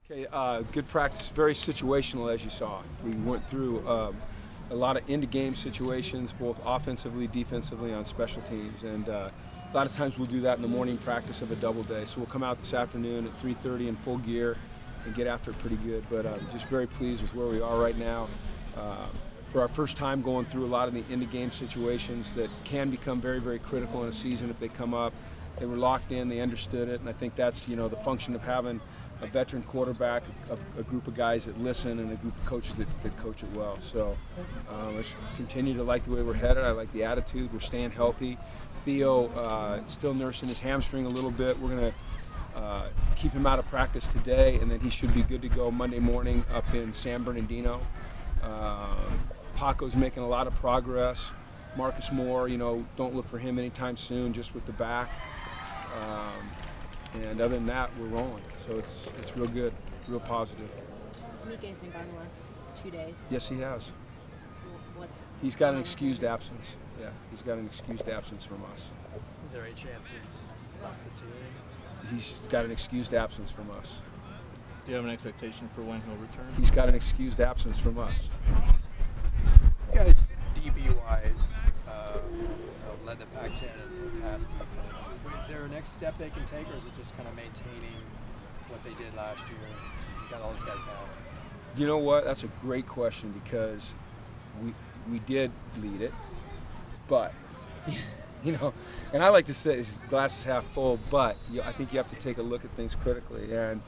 Okay, good practice, very situational as you saw. We went through a lot of end-of-game situations, both offensively, defensively, on special teams. And a lot of times we'll do that in the morning practice of a double day. So we'll come out this afternoon at 3:30 in full gear and get after it pretty good. But just very pleased with where we are right now. For our first time going through a lot of the end-of-game situations that can become very, very critical in a season if they come up. They were locked in, they understood it, and I think that's the function of having a veteran quarterback, a group of guys that listen, and a group of coaches that coach it well. So let's continue to like the way we're headed. I like the attitude. We're staying healthy. Theo still nursing his hamstring a little bit. We're going to keep him out of practice today, and then he should be good to go Monday morning up in San Bernardino. Paco's making a lot of progress. Marcus Moore, don't look for him anytime soon, just with the back. And other than that, we're rolling. So it's real good, real positive. Mike's been gone the last 2 days. Yes, he has. He's got an excused absence. Yeah, he's got an excused absence from us. Is there any chance he's left the team? He's got an excused absence from us. Do you have an expectation for when he'll return? He's got an excused absence from us. You guys, DB-wise, led the Pac-10 in pass defense. Is there a next step they can take, or is it just kind of maintaining what they did last year? You got all those guys back. You know what? That's a great question because we did lead it, but and I like to say glass is half full, but I think you have to take a look at things critically. And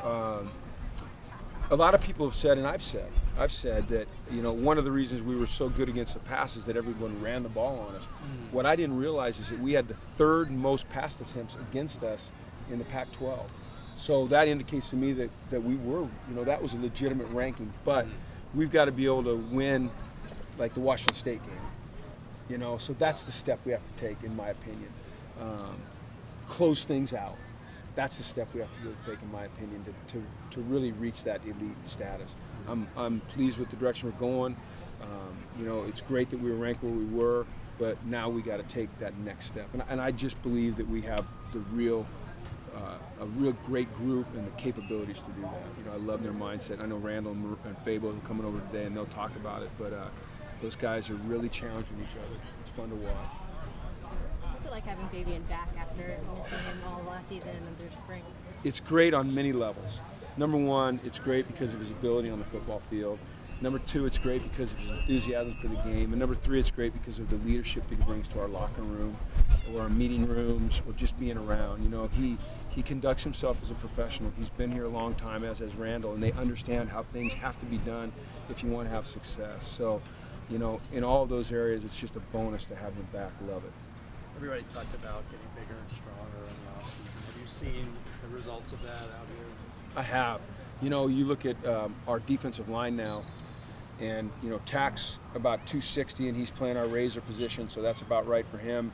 a lot of people have said, and I've said that one of the reasons we were so good against the pass is that everyone ran the ball on us. What I didn't realize is that we had the third most pass attempts against us in the Pac-12. So that indicates to me that we were, that was a legitimate ranking. But we've got to be able to win like the Washington State game. So that's the step we have to take, in my opinion. Close things out. That's the step we have to really take, in my opinion, to really reach that elite status. I'm pleased with the direction we're going. It's great that we were ranked where we were, but now we got to take that next step. And I just believe that we have a real great group and the capabilities to do that. I love their mindset. I know Randall and Fable are coming over today, and they'll talk about it. But those guys are really challenging each other. It's fun to watch. What's it like having Fabian back after missing him all last season and through spring? It's great on many levels. Number one, it's great because of his ability on the football field. Number two, it's great because of his enthusiasm for the game. And number three, it's great because of the leadership that he brings to our locker room or our meeting rooms or just being around. He conducts himself as a professional. He's been here a long time, as has Randall, and they understand how things have to be done if you want to have success. So, in all of those areas, it's just a bonus to have him back. Love it. Everybody's talked about getting bigger and stronger in the offseason. Have you seen the results of that out here? I have. You look at our defensive line now, and Tack's about 260, and he's playing our razor position, so that's about right for him.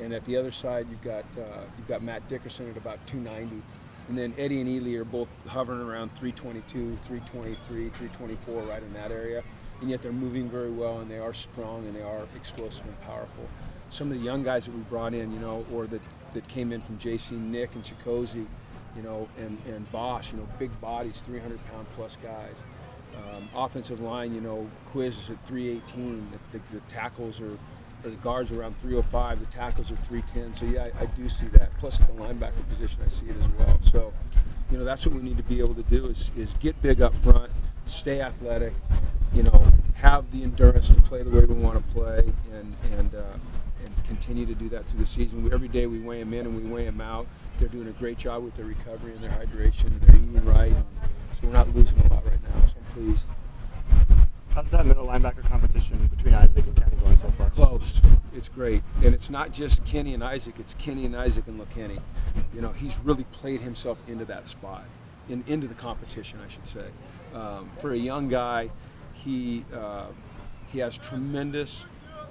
And at the other side, you've got Matt Dickerson at about 290, and then Eddie and Ely are both hovering around 322, 323, 324, right in that area. And yet they're moving very well, and they are strong, and they are explosive and powerful. Some of the young guys that we brought in, or that came in from JC, Nick and Chicozy, and Bosch, big bodies, 300-pound plus guys. Offensive line, Quiz is at 318. The tackles or the guards are around 305. The tackles are 310. So yeah, I do see that. Plus at the linebacker position, I see it as well. So, that's what we need to be able to do is get big up front, stay athletic, have the endurance to play the way we want to play, and continue to do that through the season. Every day we weigh them in and we weigh them out. They're doing a great job with their recovery and their hydration, and they're eating right. So we're not losing a lot right now, so I'm pleased. How's that middle linebacker competition between Isaac and Kenny going so far? Close. It's great. And it's not just Kenny and Isaac, it's Kenny and Isaac and LaKenny. He's really played himself into that spot, into the competition, I should say. For a young guy, he has tremendous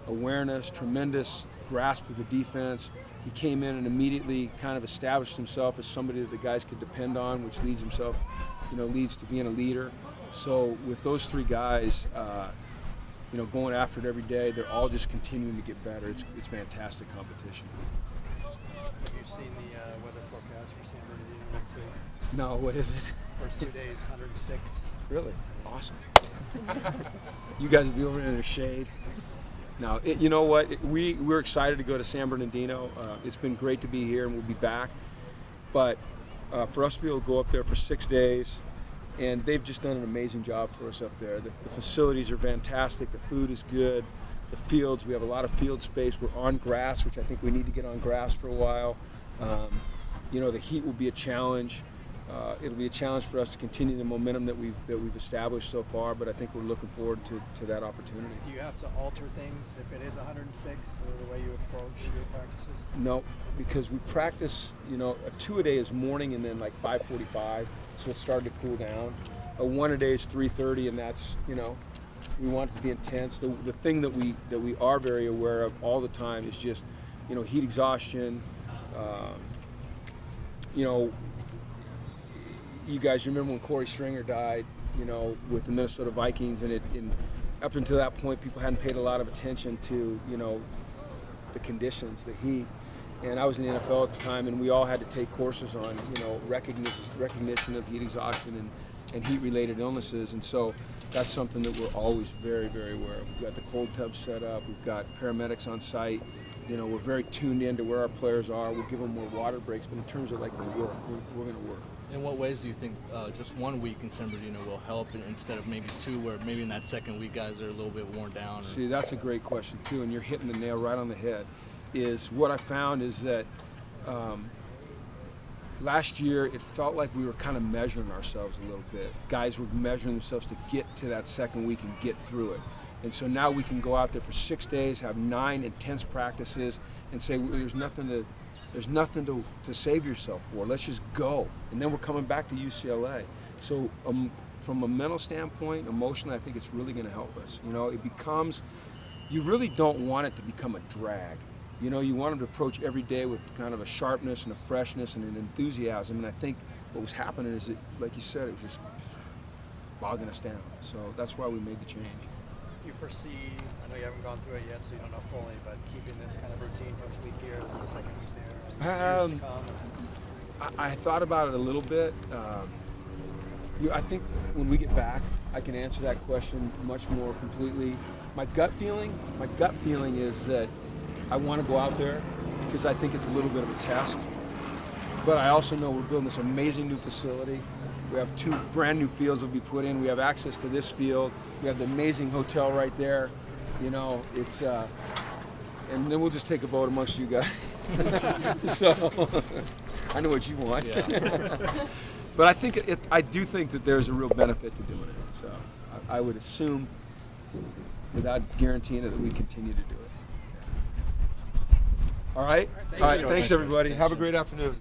awareness, tremendous grasp of the defense. He came in and immediately kind of established himself as somebody that the guys could depend on, which leads to being a leader. So with those three guys, going after it every day, they're all just continuing to get better. It's fantastic competition. Have you seen the weather forecast for San Bernardino next week. No, what is it? First 2 days, 106. Really? Awesome. You guys will be over in the shade. Now, you know what? We're excited to go to San Bernardino. It's been great to be here, and we'll be back. But for us to be able to go up there for 6 days, and they've just done an amazing job for us up there. The facilities are fantastic. The food is good. The fields, we have a lot of field space. We're on grass, which I think we need to get on grass for a while. You know, the heat will be a challenge. It'll be a challenge for us to continue the momentum that we've established so far, but I think we're looking forward to that opportunity. Do you have to alter things if it is 106, or the way you approach your practices? No, because we practice, you know, a 2-a-day is morning and then like 5:45, so it's starting to cool down. A 1-a-day is 3:30, and that's, you know, we want it to be intense. The thing that we are very aware of all the time is just, you know, heat exhaustion. You know, you guys remember when Corey Stringer died, you know, with the Minnesota Vikings, and up until that point, people hadn't paid a lot of attention to, you know, the conditions, the heat. And I was in the NFL at the time, and we all had to take courses on, you know, recognition of heat exhaustion and heat-related illnesses. And so that's something that we're always very, very aware of. We've got the cold tub set up. We've got paramedics on site. You know, we're very tuned in to where our players are. We'll give them more water breaks, but in terms of like the work, we're going to work. In what ways do you think just 1 week in San Bernardino will help, instead of maybe 2, where maybe in that second week guys are a little bit worn down? See, that's a great question too, and you're hitting the nail right on the head. Is what I found is that last year it felt like we were kind of measuring ourselves a little bit. Guys were measuring themselves to get to that second week and get through it. And so now we can go out there for 6 days, have 9 intense practices, and say there's nothing to save yourself for. Let's just go. And then we're coming back to UCLA. So from a mental standpoint, emotionally, I think it's really going to help us. You know, it becomes, you really don't want it to become a drag. You know, you want them to approach every day with kind of a sharpness and a freshness and an enthusiasm. And I think what was happening is that, like you said, it was just bogging us down. So that's why we made the change. Do you foresee, I know you haven't gone through it yet, so you don't know fully, but keeping this kind of routine first week here, the second week there, years to come? I thought about it a little bit. I think when we get back, I can answer that question much more completely. My gut feeling is that I want to go out there because I think it's a little bit of a test. But I also know we're building this amazing new facility. We have 2 brand new fields that we put in. We have access to this field. We have the amazing hotel right there. You know, it's and then we'll just take a vote amongst you guys. So I know what you want. Yeah. But I do think that there's a real benefit to doing it. So I would assume, without guaranteeing it, that we continue to do it. All right. Thank you. Thanks everybody. Have a great afternoon.